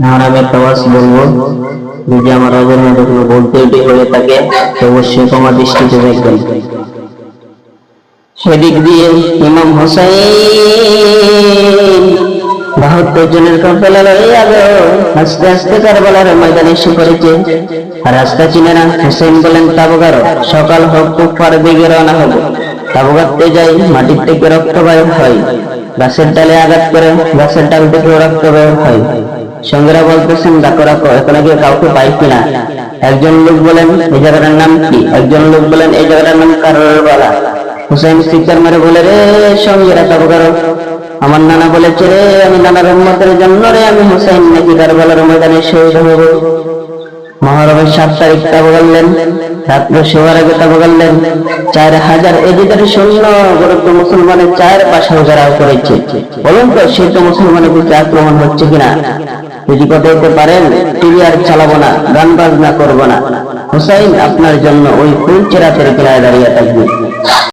এখন আমি একটা ওয়াজ বলবো, যদি আমার ওয়াজের মধ্যে কোনো ভুল ত্রুটি হয়ে থাকে তো অবশ্যই ক্ষমা দৃষ্টিতে দেখবেন। সেদিক দিয়ে ইমাম হোসেন 72 জনের কাফেলা লইয়া আস্তে আস্তে কারবালার ময়দানে এসে পড়েছে। আর রাস্তা চিনে না। হোসেন বলেন, তাবগার সকাল হোক কুফার দিকে রওনা হব। তাবগাতে যাই, মাটির থেকে রক্ত বের হয়, গাছের ডালে আঘাত করে গাছের ডাল থেকে রক্ত বের হয়। সঙ্গীরা বলতেছেন, ডাকো রাখো, এখানে গিয়ে কাউকে পাই কিনা। একজন লোক বলেন, এই জায়গাটার নাম কি? একজন লোক বলেন, এই জায়গাটার নাম কারবালা। হুসাইন চিৎকার মেরে বলে, রে সঙ্গীরা তাবগার, আমার নানা বলেছে রে, আমি নানার উম্মতের জন্য রে আমি হুসাইন নাকি কারবালার ময়দানে শহীদ হব। মহরমের 7 তারিখ তাবগালেন, রাত্র শোয়ার আগে তাবগালেন। 4000 এজিদের সৈন্য গরুত্ব মুসলমানের 4 পাশে ঘেরাও করেছে। বলুন তো, সে তো মুসলমানের দিকে আক্রমণ হচ্ছে কিনা? যদি কথা হতে পারেন, টিভি আর চালাবো না, গান বাজনা করবো না, হুসাইন আপনার জন্য ওই ফুল চেরাতের কিনারে দাঁড়িয়ে থাকবে।